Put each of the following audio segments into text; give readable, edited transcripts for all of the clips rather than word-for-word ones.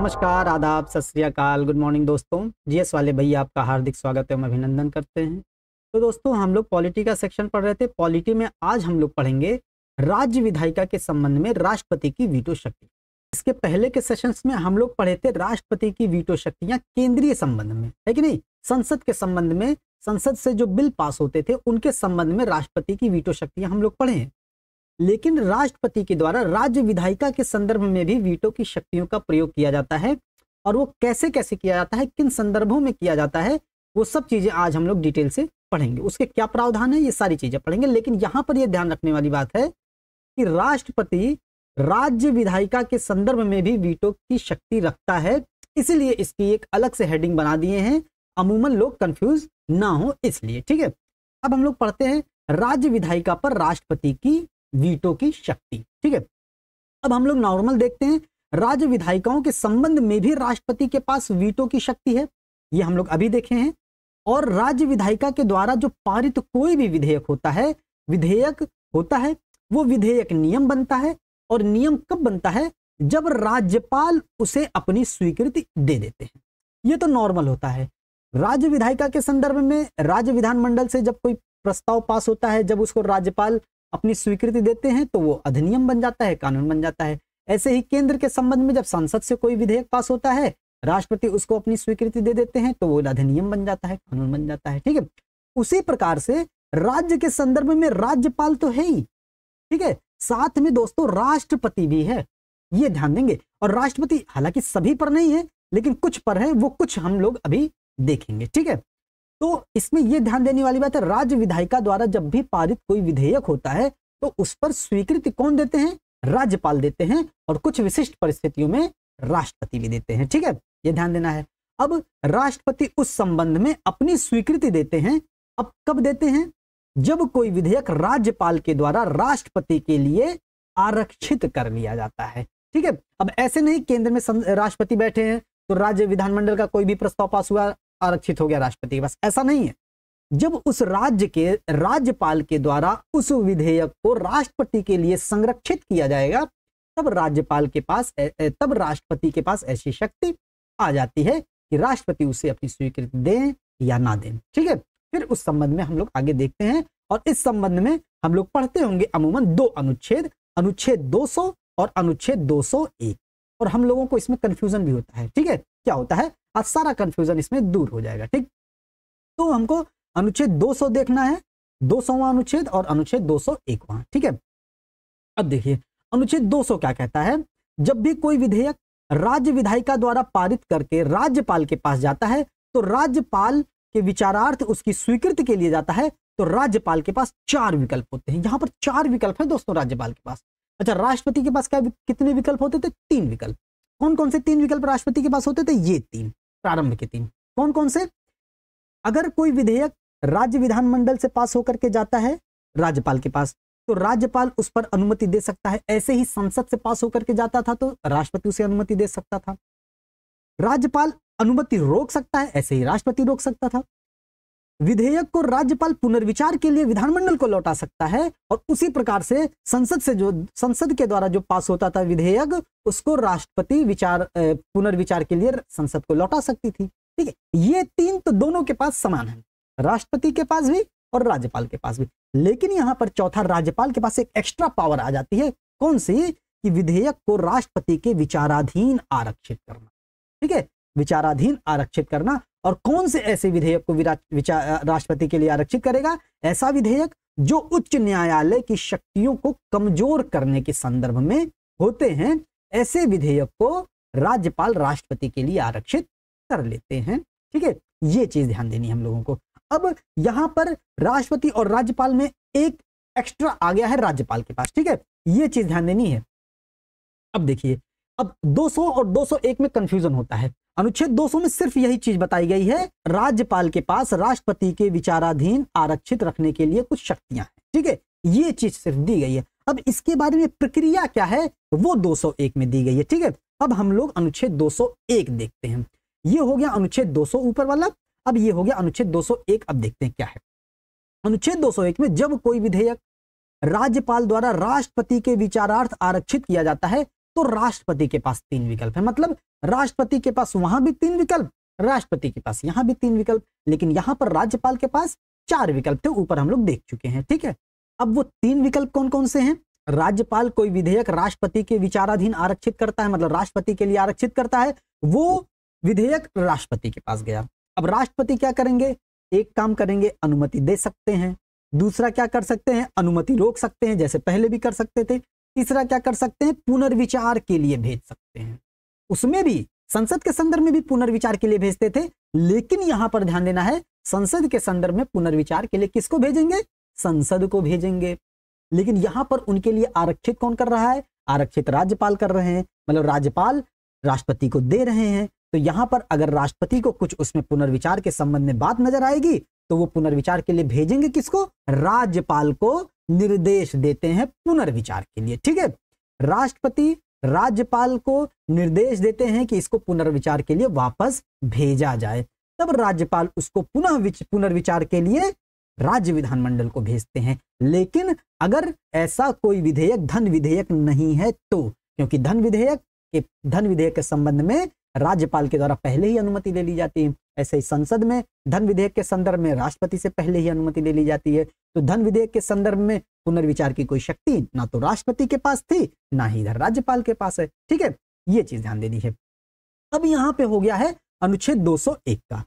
नमस्कार, आदाब, सत श्री अकाल, गुड मॉर्निंग दोस्तों। जीएस वाले भैया आपका हार्दिक स्वागत है, अभिनंदन करते हैं। तो दोस्तों हम लोग पॉलिटी का सेक्शन पढ़ रहे थे। पॉलिटी में आज हम लोग पढ़ेंगे राज्य विधायिका के संबंध में राष्ट्रपति की वीटो शक्ति। इसके पहले के सेशंस में हम लोग पढ़े थे राष्ट्रपति की वीटो शक्तियां केंद्रीय संबंध में, है कि नहीं। संसद के संबंध में, संसद से जो बिल पास होते थे उनके संबंध में राष्ट्रपति की वीटो शक्तियां हम लोग पढ़े हैं। लेकिन राष्ट्रपति के द्वारा राज्य विधायिका के संदर्भ में भी वीटो की शक्तियों का प्रयोग किया जाता है, और वो कैसे कैसे किया जाता है, किन संदर्भों में किया जाता है, वो सब चीजें आज हम लोग डिटेल से पढ़ेंगे। उसके क्या प्रावधान है, ये सारी चीजें पढ़ेंगे। लेकिन यहां पर ये ध्यान रखने वाली बात है कि राष्ट्रपति राज्य विधायिका के संदर्भ में भी वीटो की शक्ति रखता है, इसीलिए इसकी एक अलग से हेडिंग बना दिए हैं, अमूमन लोग कंफ्यूज ना हो इसलिए। ठीक है, अब हम लोग पढ़ते हैं राज्य विधायिका पर राष्ट्रपति की वीटो की शक्ति। ठीक है, अब हम लोग नॉर्मल देखते हैं, राज्य विधायिकाओं के संबंध में भी राष्ट्रपति के पास वीटो की शक्ति है, ये हम लोग अभी देखे हैं। और राज्य विधायिका के द्वारा जो पारित कोई भी विधेयक होता है, वो विधेयक नियम बनता है। और नियम कब बनता है, जब राज्यपाल उसे अपनी स्वीकृति दे देते हैं। ये तो नॉर्मल होता है। राज्य विधायिका के संदर्भ में राज्य विधानमंडल से जब कोई प्रस्ताव पास होता है, जब उसको राज्यपाल अपनी स्वीकृति देते हैं तो वो अधिनियम बन जाता है, कानून बन जाता है। ऐसे ही केंद्र के संबंध में जब संसद से कोई विधेयक पास होता है, राष्ट्रपति उसको अपनी स्वीकृति दे देते हैं तो वो अधिनियम बन जाता है, कानून बन जाता है। ठीक है, उसी प्रकार से राज्य के संदर्भ में राज्यपाल तो है ही, ठीक है, साथ में दोस्तों राष्ट्रपति भी है, ये ध्यान देंगे। और राष्ट्रपति हालांकि सभी पर नहीं है, लेकिन कुछ पर है, वो कुछ हम लोग अभी देखेंगे। ठीक है, तो इसमें यह ध्यान देने वाली बात है, राज्य विधायिका द्वारा जब भी पारित कोई विधेयक होता है तो उस पर स्वीकृति कौन देते हैं, राज्यपाल देते हैं, और कुछ विशिष्ट परिस्थितियों में राष्ट्रपति भी देते हैं। ठीक है, यह ध्यान देना है। अब राष्ट्रपति उस संबंध में अपनी स्वीकृति देते हैं। अब कब देते हैं, जब कोई विधेयक राज्यपाल के द्वारा राष्ट्रपति के लिए आरक्षित कर लिया जाता है। ठीक है, अब ऐसे नहीं केंद्र में राष्ट्रपति बैठे हैं तो राज्य विधानमंडल का कोई भी प्रस्ताव पास हुआ, आरक्षित हो गया राष्ट्रपति के पास, ऐसा नहीं है। जब उस राज्य के राज्यपाल के द्वारा उस विधेयक को राष्ट्रपति के लिए संरक्षित किया जाएगा, तब राष्ट्रपति के पास ऐसी शक्ति आ जाती है कि राष्ट्रपति उसे अपनी स्वीकृति दें या ना दें। ठीक है, फिर उस संबंध में हम लोग आगे देखते हैं, और इस संबंध में हम लोग पढ़ते होंगे अमूमन दो अनुच्छेद, अनुच्छेद 200 और अनुच्छेद 201। और हम लोगों को इसमें कंफ्यूजन भी होता है। ठीक है, क्या होता है, आज सारा कंफ्यूजन इसमें दूर हो जाएगा। ठीक, तो हमको अनुच्छेद 200 देखना है, 200वां अनुच्छेद और अनुच्छेद 201वां। ठीक है, अब देखिए अनुच्छेद 200 क्या कहता है, जब भी कोई विधेयक राज्य विधायिका द्वारा पारित करके राज्यपाल के पास जाता है तो राज्यपाल के विचारार्थ उसकी स्वीकृति के लिए जाता है, तो राज्यपाल के पास 4 विकल्प होते हैं। यहां पर 4 विकल्प है दोस्तों राज्यपाल के पास। अच्छा, राष्ट्रपति के पास कितने विकल्प होते थे, 3 विकल्प। कौन कौन से 3 विकल्प राष्ट्रपति के पास होते थे, ये 3 प्रारंभ के 3 कौन कौन से। अगर कोई विधेयक राज्य विधानमंडल से पास होकर के जाता है राज्यपाल के पास, तो राज्यपाल उस पर अनुमति दे सकता है। ऐसे ही संसद से पास होकर के जाता था तो राष्ट्रपति उसे अनुमति दे सकता था। राज्यपाल अनुमति रोक सकता है, ऐसे ही राष्ट्रपति रोक सकता था। विधेयक को राज्यपाल पुनर्विचार के लिए विधानमंडल को लौटा सकता है, और उसी प्रकार से संसद के द्वारा जो पास होता था विधेयक, उसको राष्ट्रपति पुनर्विचार के लिए संसद को लौटा सकती थी। ठीक है, ये 3 तो दोनों के पास समान है, राष्ट्रपति के पास भी और राज्यपाल के पास भी। लेकिन यहां पर चौथा राज्यपाल के पास एक एक्स्ट्रा पावर आ जाती है, कौन सी, कि विधेयक को राष्ट्रपति के विचाराधीन आरक्षित करना। ठीक है, विचाराधीन आरक्षित करना। और कौन से ऐसे विधेयक को राष्ट्रपति के लिए आरक्षित करेगा, ऐसा विधेयक जो उच्च न्यायालय की शक्तियों को कमजोर करने के संदर्भ में होते हैं, ऐसे विधेयक को राज्यपाल राष्ट्रपति के लिए आरक्षित कर लेते हैं। ठीक है, ये चीज ध्यान देनी है हम लोगों को। अब यहां पर राष्ट्रपति और राज्यपाल में एक एक्स्ट्रा आ गया है राज्यपाल के पास। ठीक है, ये चीज ध्यान देनी है। अब देखिए, अब 200 और 201 में कंफ्यूजन होता है। अनुच्छेद 200 में सिर्फ यही चीज बताई गई है, राज्यपाल के पास राष्ट्रपति के विचाराधीन आरक्षित रखने के लिए कुछ शक्तियां हैं। ठीक है, ये चीज सिर्फ दी गई है। अब इसके बारे में प्रक्रिया क्या है, वो 201 में दी गई है। ठीक है, अब हम लोग अनुच्छेद 201 देखते हैं। ये हो गया अनुच्छेद 200 ऊपर वाला, अब ये हो गया अनुच्छेद 201। अब देखते हैं क्या है अनुच्छेद 201 में। जब कोई विधेयक राज्यपाल द्वारा राष्ट्रपति के विचारार्थ आरक्षित किया जाता है तो राष्ट्रपति के पास 3 विकल्प है। मतलब राष्ट्रपति के पास वहां भी 3 विकल्प, राष्ट्रपति के पास यहां भी 3 विकल्प, लेकिन यहां पर राज्यपाल के पास 4 विकल्प थे, ऊपर हम लोग देख चुके हैं। ठीक है, अब वो 3 विकल्प कौन कौन से हैं? राज्यपाल कोई विधेयक राष्ट्रपति के विचाराधीन आरक्षित करता है, मतलब राष्ट्रपति के लिए आरक्षित करता है, वो विधेयक राष्ट्रपति के पास गया। अब राष्ट्रपति क्या करेंगे? एक काम करेंगे, अनुमति दे सकते हैं। दूसरा क्या कर सकते हैं? अनुमति रोक सकते हैं, जैसे पहले भी कर सकते थे। तीसरा क्या कर सकते हैं? पुनर्विचार के लिए भेज सकते हैं। उसमें भी संसद के संदर्भ में भी पुनर्विचार के लिए भेजते थे, लेकिन यहां पर ध्यान देना है, संसद के संदर्भ में पुनर्विचार के लिए किसको भेजेंगे? संसद को भेजेंगे। लेकिन यहां पर उनके लिए आरक्षित कौन कर रहा है? आरक्षित राज्यपाल कर रहे हैं, मतलब राज्यपाल राष्ट्रपति को दे रहे हैं। तो यहां पर अगर राष्ट्रपति को कुछ उसमें पुनर्विचार के संबंध में बात नजर आएगी तो वो पुनर्विचार के लिए भेजेंगे किसको? राज्यपाल को निर्देश देते हैं पुनर्विचार के लिए। ठीक है, राष्ट्रपति राज्यपाल को निर्देश देते हैं कि इसको पुनर्विचार के लिए वापस भेजा जाए, तब राज्यपाल उसको पुनर्विचार के लिए राज्य विधानमंडल को भेजते हैं। लेकिन अगर ऐसा कोई विधेयक धन विधेयक नहीं है तो, क्योंकि धन विधेयक के संबंध में राज्यपाल के द्वारा पहले ही अनुमति ले ली जाती है, ऐसे ही संसद में धन विधेयक के संदर्भ में राष्ट्रपति से पहले ही अनुमति ले ली जाती है। तो धन विधेयक के संदर्भ में पुनर्विचार की कोई शक्ति ना तो राष्ट्रपति के पास थी, ना ही इधर राज्यपाल के पास है। ठीक है, ये चीज ध्यान देनी है। अब यहां पे हो गया है अनुच्छेद 201 का।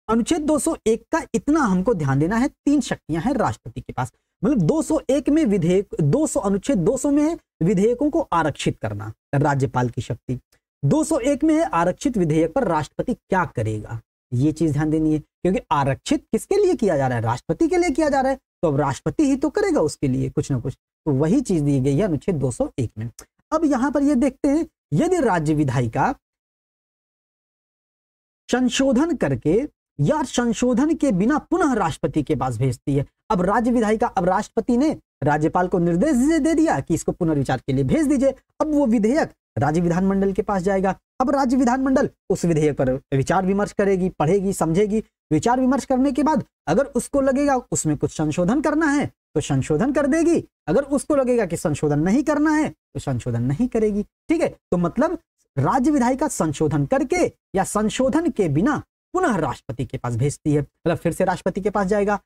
अनुच्छेद 201 का इतना हमको ध्यान देना है, 3 शक्तियां हैं राष्ट्रपति के पास। मतलब 201 में विधेयक, 200 अनुच्छेद 200 में है विधेयकों को आरक्षित करना, राज्यपाल की शक्ति। 201 में है आरक्षित विधेयक पर राष्ट्रपति क्या करेगा, ये चीज ध्यान देनी है, क्योंकि आरक्षित किसके लिए किया जा रहा है? राष्ट्रपति के लिए किया जा रहा है, तो अब राष्ट्रपति ही तो करेगा उसके लिए कुछ ना कुछ। तो वही चीज दी गई है अनुच्छेद 201 में। अब यहां पर ये देखते हैं, यदि राज्य विधायिका संशोधन करके या संशोधन के बिना पुनः राष्ट्रपति के पास भेजती है। अब राज्य विधायिका, अब राष्ट्रपति ने राज्यपाल को निर्देश दे दिया कि इसको पुनर्विचार के लिए भेज दीजिए। अब वो विधेयक राज्य विधानमंडल के पास जाएगा। अब राज्य विधानमंडल उस विधेयक पर विचार विमर्श करेगी, पढ़ेगी, समझेगी। विचार विमर्श करने के बाद अगर उसको लगेगा उसमें कुछ संशोधन करना है तो संशोधन कर देगी, अगर उसको लगेगा कि संशोधन नहीं करना है तो संशोधन नहीं करेगी। ठीक है, तो मतलब राज्य विधायिका संशोधन करके या संशोधन के बिना पुनः राष्ट्रपति के पास भेजती है, मतलब फिर से राष्ट्रपति के पास जाएगा।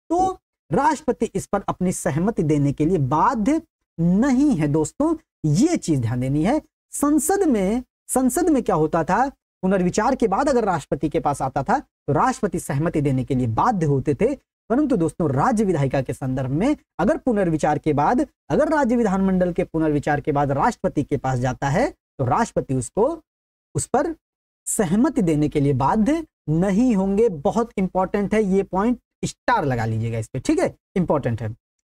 तो राष्ट्रपति इस पर अपनी सहमति देने के लिए बाध्य नहीं है। दोस्तों, ये चीज ध्यान देनी है। संसद में क्या होता था, पुनर्विचार के बाद अगर राष्ट्रपति के पास आता था तो राष्ट्रपति सहमति देने के लिए बाध्य होते थे, परंतु दोस्तों राज्य विधायिका के संदर्भ में अगर पुनर्विचार के बाद, अगर राज्य विधानमंडल के पुनर्विचार के बाद राष्ट्रपति के पास जाता है तो राष्ट्रपति उसको उस पर सहमति देने के लिए बाध्य नहीं होंगे। बहुत इंपॉर्टेंट है ये पॉइंट, स्टार लगा लीजिएगा इस पे। ठीक है, इंपॉर्टेंट है।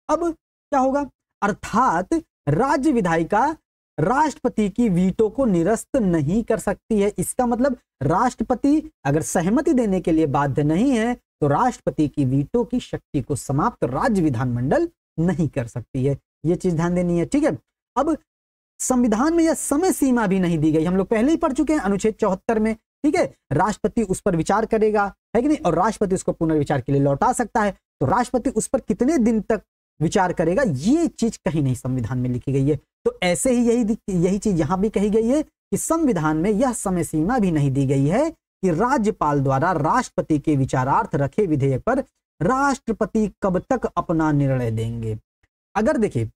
अब क्या होगा, अर्थात राज्य विधायिका राष्ट्रपति की वीटो को निरस्त नहीं कर सकती है। इसका मतलब राष्ट्रपति अगर सहमति देने के लिए बाध्य नहीं है तो राष्ट्रपति की वीटो की शक्ति को समाप्त राज्य विधानमंडल नहीं कर सकती है। यह चीज ध्यान देनी है। ठीक है, अब संविधान में यह समय सीमा भी नहीं दी गई, हम लोग पहले ही पढ़ चुके हैं अनुच्छेद 74 में। ठीक है, राष्ट्रपति उस पर विचार करेगा, है कि नहीं, और राष्ट्रपति उसको पुनर्विचार के लिए लौटा सकता है। तो राष्ट्रपति उस पर कितने दिन तक विचार करेगा, ये चीज कहीं नहीं संविधान में लिखी गई है। तो ऐसे ही यही चीज यहां भी कही गई है कि संविधान में यह समय सीमा भी नहीं दी गई है कि राज्यपाल द्वारा राष्ट्रपति के विचारार्थ रखे विधेयक पर राष्ट्रपति कब तक अपना निर्णय देंगे। अगर देखिए,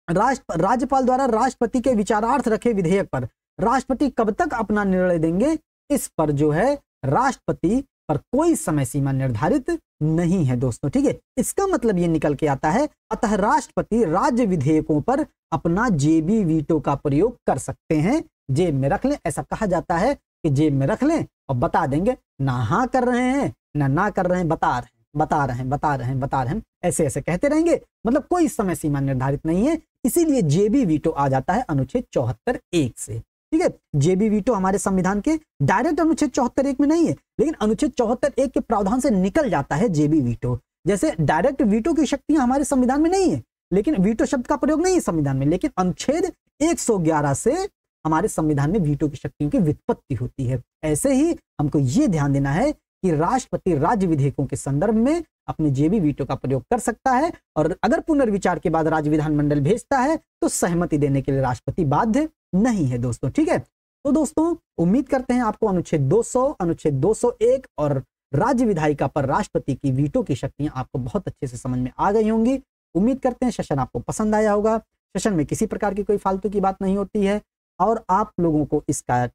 राज्यपाल द्वारा राष्ट्रपति के विचारार्थ रखे विधेयक पर राष्ट्रपति कब तक अपना निर्णय देंगे, इस पर जो है राष्ट्रपति पर कोई समय सीमा निर्धारित नहीं है दोस्तों। ठीक है, इसका मतलब ये निकल के आता है, अतः राष्ट्रपति राज्य विधेयकों पर अपना जेबी वीटो का प्रयोग कर सकते हैं। जेब में रख लें, ऐसा कहा जाता है कि जेब में रख लें और बता देंगे ना हाँ कर रहे हैं ना कर रहे हैं, बता रहे हैं, ऐसे ऐसे कहते रहेंगे। मतलब कोई समय सीमा निर्धारित नहीं है, इसीलिए जेबी वीटो आ जाता है अनुच्छेद 74(1) से। ठीक है, जेबी वीटो हमारे संविधान के डायरेक्ट अनुच्छेद 74(1) में नहीं है, लेकिन अनुच्छेद 74(1) के प्रावधान से निकल जाता है जेबी वीटो। जैसे डायरेक्ट वीटो की शक्तियां हमारे संविधान में नहीं है, लेकिन वीटो शब्द का प्रयोग नहीं है संविधान में, लेकिन अनुच्छेद 111 से हमारे संविधान में वीटो की शक्तियों की व्युत्पत्ति होती है। ऐसे ही हमको ये ध्यान देना है कि राष्ट्रपति राज्य विधेयकों के संदर्भ में अपने जेबी वीटो का प्रयोग कर सकता है, और अगर पुनर्विचार के बाद राज्य विधानमंडल भेजता है तो सहमति देने के लिए राष्ट्रपति बाध्य नहीं है दोस्तों। ठीक है, तो दोस्तों उम्मीद करते हैं आपको अनुच्छेद 200, अनुच्छेद 201 और राज्य विधायिका पर राष्ट्रपति की वीटो की शक्तियां आपको बहुत अच्छे से समझ में आ गई होंगी। उम्मीद करते हैं सेशन आपको पसंद आया होगा। सेशन में किसी प्रकार की कोई फालतू की बात नहीं होती है और आप लोगों को इसका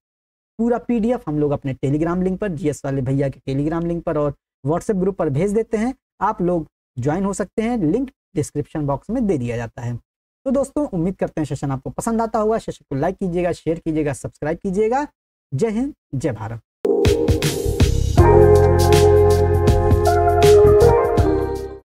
पूरा पीडीएफ हम लोग अपने टेलीग्राम लिंक पर, जीएस वाले भैया के टेलीग्राम लिंक पर और व्हाट्सएप ग्रुप पर भेज देते हैं। आप लोग ज्वाइन हो सकते हैं, लिंक डिस्क्रिप्शन बॉक्स में दे दिया जाता है। तो दोस्तों उम्मीद करते हैं सेशन आपको पसंद आता होगा। सेशन को लाइक कीजिएगा, शेयर कीजिएगा, सब्सक्राइब कीजिएगा। जय हिंद, जय भारत।